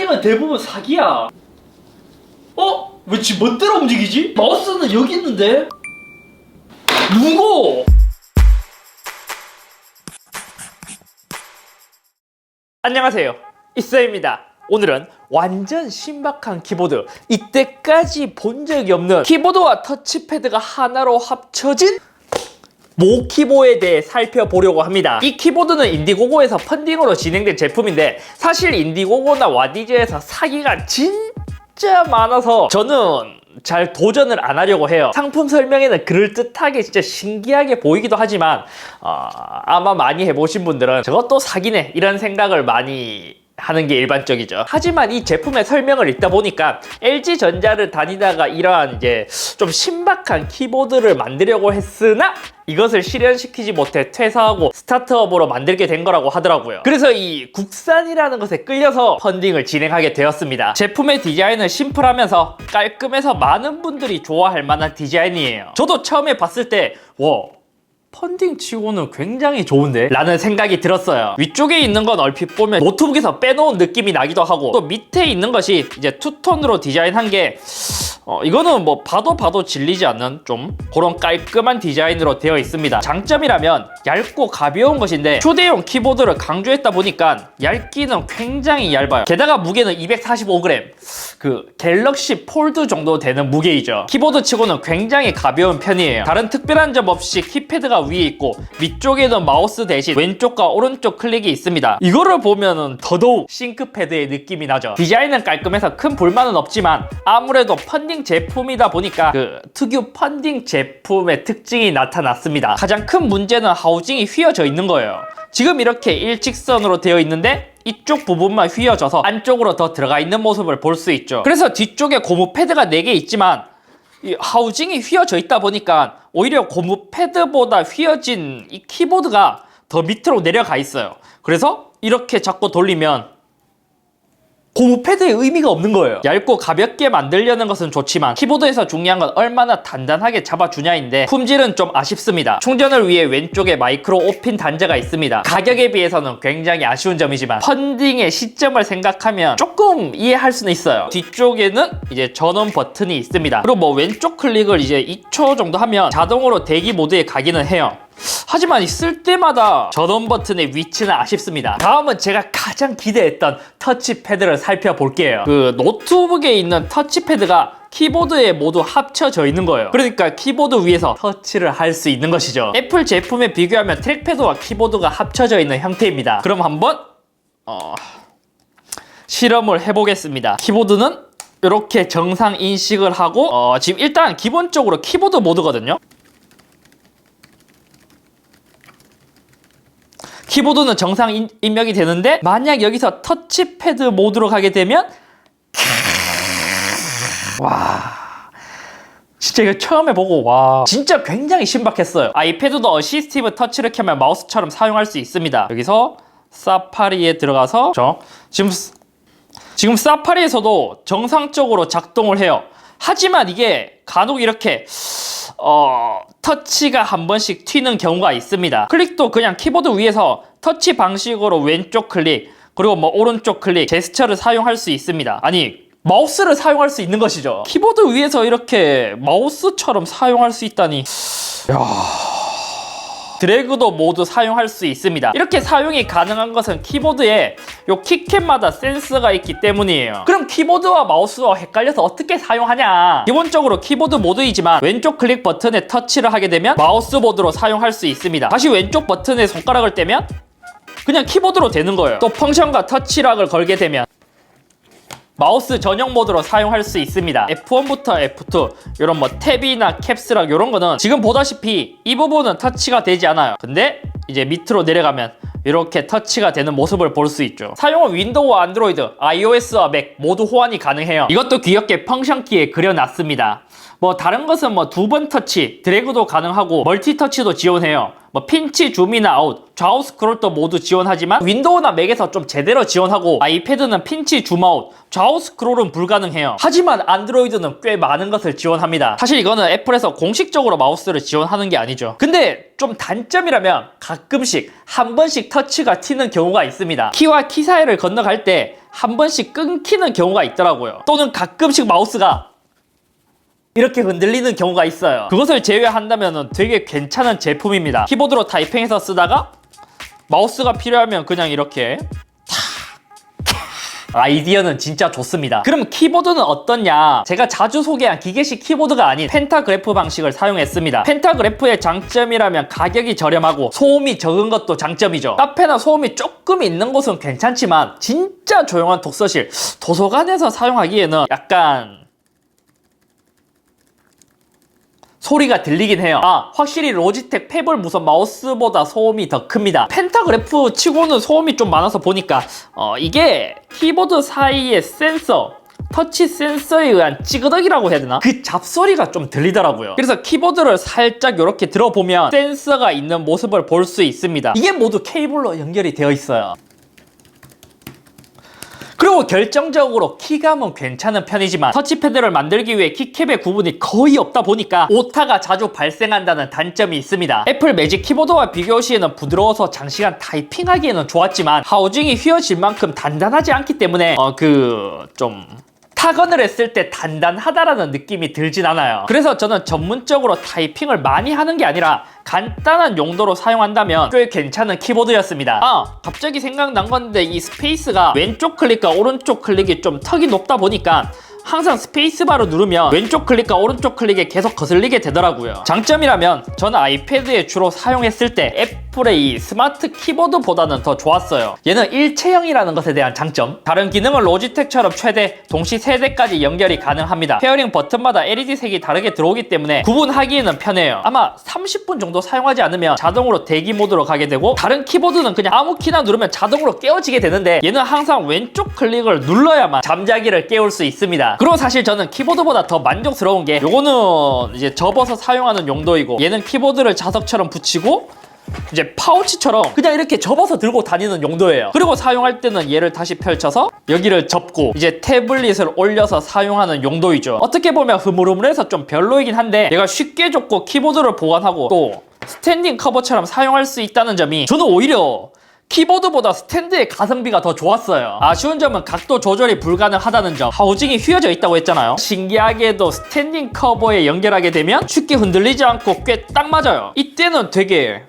펀딩은 대부분 사기야. 어? 왜 지 멋대로 움직이지? 마우스는 여기 있는데? 누구? 안녕하세요, 이서입니다. 오늘은 완전 신박한 키보드, 이때까지 본 적이 없는 키보드와 터치패드가 하나로 합쳐진 모키보에 대해 살펴보려고 합니다. 이 키보드는 인디고고에서 펀딩으로 진행된 제품인데, 사실 인디고고나 와디즈에서 사기가 진짜 많아서 저는 잘 도전을 안 하려고 해요. 상품 설명에는 그럴듯하게 진짜 신기하게 보이기도 하지만 아마 많이 해보신 분들은 저것도 사기네 이런 생각을 많이 하는 게 일반적이죠. 하지만 이 제품의 설명을 읽다 보니까 LG전자를 다니다가 이러한 이제 좀 신박한 키보드를 만들려고 했으나 이것을 실현시키지 못해 퇴사하고 스타트업으로 만들게 된 거라고 하더라고요. 그래서 이 국산이라는 것에 끌려서 펀딩을 진행하게 되었습니다. 제품의 디자인은 심플하면서 깔끔해서 많은 분들이 좋아할 만한 디자인이에요. 저도 처음에 봤을 때 펀딩 치고는 굉장히 좋은데? 라는 생각이 들었어요. 위쪽에 있는 건 얼핏 보면 노트북에서 빼놓은 느낌이 나기도 하고, 또 밑에 있는 것이 이제 투톤으로 디자인한 게 이거는 뭐 봐도 질리지 않는 좀 그런 깔끔한 디자인으로 되어 있습니다. 장점이라면 얇고 가벼운 것인데, 휴대용 키보드를 강조했다 보니까 얇기는 굉장히 얇아요. 게다가 무게는 245g, 그 갤럭시 폴드 정도 되는 무게이죠. 키보드 치고는 굉장히 가벼운 편이에요. 다른 특별한 점 없이 키패드가 위에 있고, 위쪽에는 마우스 대신 왼쪽과 오른쪽 클릭이 있습니다. 이거를 보면은 더더욱 싱크패드의 느낌이 나죠. 디자인은 깔끔해서 큰 불만은 없지만, 아무래도 펀딩 제품이다 보니까 그 특유 펀딩 제품의 특징이 나타났습니다. 가장 큰 문제는 하우징이 휘어져 있는 거예요. 지금 이렇게 일직선으로 되어 있는데 이쪽 부분만 휘어져서 안쪽으로 더 들어가 있는 모습을 볼 수 있죠. 그래서 뒤쪽에 고무 패드가 4개 있지만 이 하우징이 휘어져 있다 보니까 오히려 고무 패드보다 휘어진 이 키보드가 더 밑으로 내려가 있어요. 그래서 이렇게 잡고 돌리면 고무 패드의 의미가 없는 거예요. 얇고 가볍게 만들려는 것은 좋지만 키보드에서 중요한 건 얼마나 단단하게 잡아주냐인데, 품질은 좀 아쉽습니다. 충전을 위해 왼쪽에 마이크로 5핀 단자가 있습니다. 가격에 비해서는 굉장히 아쉬운 점이지만 펀딩의 시점을 생각하면 조금 이해할 수는 있어요. 뒤쪽에는 이제 전원 버튼이 있습니다. 그리고 뭐 왼쪽 클릭을 이제 2초 정도 하면 자동으로 대기 모드에 가기는 해요. 하지만 쓸 때마다 전원 버튼의 위치는 아쉽습니다. 다음은 제가 가장 기대했던 터치패드를 살펴볼게요. 그 노트북에 있는 터치패드가 키보드에 모두 합쳐져 있는 거예요. 그러니까 키보드 위에서 터치를 할 수 있는 것이죠. 애플 제품에 비교하면 트랙패드와 키보드가 합쳐져 있는 형태입니다. 그럼 한번 실험을 해보겠습니다. 키보드는 이렇게 정상 인식을 하고 지금 일단 기본적으로 키보드 모드거든요. 키보드는 정상 입력이 되는데, 만약 여기서 터치패드 모드로 가게 되면 와, 진짜 이거 처음에 보고 와, 진짜 굉장히 신박했어요. 아이패드도 어시스티브 터치를 켜면 마우스처럼 사용할 수 있습니다. 여기서 사파리에 들어가서 지금 사파리에서도 정상적으로 작동을 해요. 하지만 이게 간혹 이렇게 터치가 한 번씩 튀는 경우가 있습니다. 클릭도 그냥 키보드 위에서 터치 방식으로 왼쪽 클릭, 그리고 뭐 오른쪽 클릭, 제스처를 사용할 수 있습니다. 아니, 마우스를 사용할 수 있는 것이죠. 키보드 위에서 이렇게 마우스처럼 사용할 수 있다니. 드래그도 모두 사용할 수 있습니다. 이렇게 사용이 가능한 것은 키보드에 요 키캡마다 센서가 있기 때문이에요. 그럼 키보드와 마우스와 헷갈려서 어떻게 사용하냐? 기본적으로 키보드 모드이지만 왼쪽 클릭 버튼에 터치를 하게 되면 마우스 모드로 사용할 수 있습니다. 다시 왼쪽 버튼에 손가락을 떼면 그냥 키보드로 되는 거예요. 또 펑션과 터치락을 걸게 되면 마우스 전용 모드로 사용할 수 있습니다. F1부터 F2 이런 뭐 탭이나 캡스락 이런 거는 지금 보다시피 이 부분은 터치가 되지 않아요. 근데 이제 밑으로 내려가면 이렇게 터치가 되는 모습을 볼 수 있죠. 사용은 윈도우와 안드로이드, iOS와 맥 모두 호환이 가능해요. 이것도 귀엽게 펑션 키에 그려놨습니다. 뭐 다른 것은 뭐 2번 터치, 드래그도 가능하고 멀티 터치도 지원해요. 뭐 핀치, 줌이나 아웃, 좌우 스크롤도 모두 지원하지만 윈도우나 맥에서 좀 제대로 지원하고, 아이패드는 핀치, 줌 아웃, 좌우 스크롤은 불가능해요. 하지만 안드로이드는 꽤 많은 것을 지원합니다. 사실 이거는 애플에서 공식적으로 마우스를 지원하는 게 아니죠. 근데 좀 단점이라면 가끔씩 한 번씩 터치가 튀는 경우가 있습니다. 키와 키 사이를 건너갈 때 한 번씩 끊기는 경우가 있더라고요. 또는 가끔씩 마우스가 이렇게 흔들리는 경우가 있어요. 그것을 제외한다면 되게 괜찮은 제품입니다. 키보드로 타이핑해서 쓰다가 마우스가 필요하면 그냥 이렇게 아이디어는 진짜 좋습니다. 그럼 키보드는 어떻냐? 제가 자주 소개한 기계식 키보드가 아닌 펜타그래프 방식을 사용했습니다. 펜타그래프의 장점이라면 가격이 저렴하고 소음이 적은 것도 장점이죠. 카페나 소음이 조금 있는 곳은 괜찮지만 진짜 조용한 독서실, 도서관에서 사용하기에는 약간 소리가 들리긴 해요. 확실히 로지텍 페블 무선 마우스보다 소음이 더 큽니다. 펜타그래프 치고는 소음이 좀 많아서 보니까 이게 키보드 사이의 센서, 터치 센서에 의한 찌그덕이라고 해야 되나? 그 잡소리가 좀 들리더라고요. 그래서 키보드를 살짝 이렇게 들어보면 센서가 있는 모습을 볼 수 있습니다. 이게 모두 케이블로 연결이 되어 있어요. 그리고 결정적으로 키감은 괜찮은 편이지만 터치패드를 만들기 위해 키캡의 구분이 거의 없다 보니까 오타가 자주 발생한다는 단점이 있습니다. 애플 매직 키보드와 비교 시에는 부드러워서 장시간 타이핑하기에는 좋았지만 하우징이 휘어질 만큼 단단하지 않기 때문에 타건을 했을 때 단단하다라는 느낌이 들진 않아요. 그래서 저는 전문적으로 타이핑을 많이 하는 게 아니라 간단한 용도로 사용한다면 꽤 괜찮은 키보드였습니다. 갑자기 생각난 건데 이 스페이스가 왼쪽 클릭과 오른쪽 클릭이 좀 턱이 높다 보니까 항상 스페이스바로 누르면 왼쪽 클릭과 오른쪽 클릭에 계속 거슬리게 되더라고요. 장점이라면 저는 아이패드에 주로 사용했을 때 애플의 이 스마트 키보드보다는 더 좋았어요. 얘는 일체형이라는 것에 대한 장점. 다른 기능은 로지텍처럼 최대 동시 3대까지 연결이 가능합니다. 페어링 버튼마다 LED 색이 다르게 들어오기 때문에 구분하기에는 편해요. 아마 30분 정도 사용하지 않으면 자동으로 대기 모드로 가게 되고, 다른 키보드는 그냥 아무 키나 누르면 자동으로 깨워지게 되는데 얘는 항상 왼쪽 클릭을 눌러야만 잠자기를 깨울 수 있습니다. 그리고 사실 저는 키보드보다 더 만족스러운 게, 요거는 이제 접어서 사용하는 용도이고 얘는 키보드를 자석처럼 붙이고 이제 파우치처럼 그냥 이렇게 접어서 들고 다니는 용도예요. 그리고 사용할 때는 얘를 다시 펼쳐서 여기를 접고 이제 태블릿을 올려서 사용하는 용도이죠. 어떻게 보면 흐물흐물해서 좀 별로이긴 한데 얘가 쉽게 접고 키보드를 보관하고 또 스탠딩 커버처럼 사용할 수 있다는 점이 저는 오히려 키보드보다 스탠드의 가성비가 더 좋았어요. 아쉬운 점은 각도 조절이 불가능하다는 점. 하우징이 휘어져 있다고 했잖아요. 신기하게도 스탠딩 커버에 연결하게 되면 쉽게 흔들리지 않고 꽤 딱 맞아요. 이때는 되게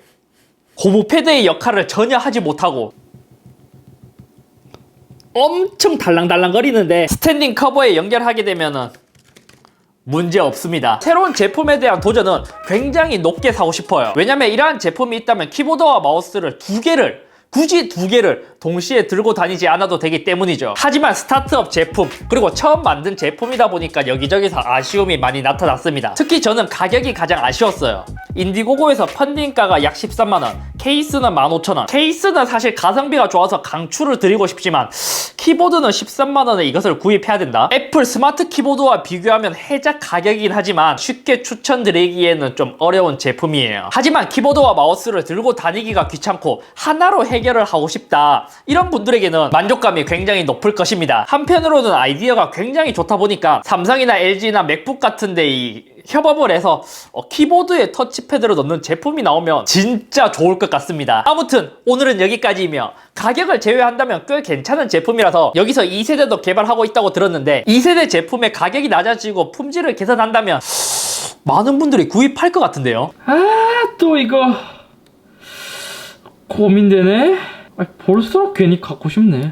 고무패드의 역할을 전혀 하지 못하고 엄청 달랑달랑거리는데 스탠딩 커버에 연결하게 되면은 문제 없습니다. 새로운 제품에 대한 도전은 굉장히 높게 사고 싶어요. 왜냐면 이러한 제품이 있다면 키보드와 마우스를 굳이 두 개를 동시에 들고 다니지 않아도 되기 때문이죠. 하지만 스타트업 제품, 그리고 처음 만든 제품이다 보니까 여기저기서 아쉬움이 많이 나타났습니다. 특히 저는 가격이 가장 아쉬웠어요. 인디고고에서 펀딩가가 약 13만원, 케이스는 15,000원. 케이스는 사실 가성비가 좋아서 강추를 드리고 싶지만 키보드는 13만원에 이것을 구입해야 된다? 애플 스마트 키보드와 비교하면 해작 가격이긴 하지만 쉽게 추천드리기에는 좀 어려운 제품이에요. 하지만 키보드와 마우스를 들고 다니기가 귀찮고 하나로 해결을 하고 싶다, 이런 분들에게는 만족감이 굉장히 높을 것입니다. 한편으로는 아이디어가 굉장히 좋다 보니까 삼성이나 LG나 맥북 같은데 이 협업을 해서 키보드에 터치패드를 넣는 제품이 나오면 진짜 좋을 것 같습니다. 아무튼 오늘은 여기까지이며 가격을 제외한다면 꽤 괜찮은 제품이라서 여기서 2세대도 개발하고 있다고 들었는데 2세대 제품의 가격이 낮아지고 품질을 개선한다면 많은 분들이 구입할 것 같은데요. 또 이거 고민되네. 볼수록 괜히 갖고 싶네.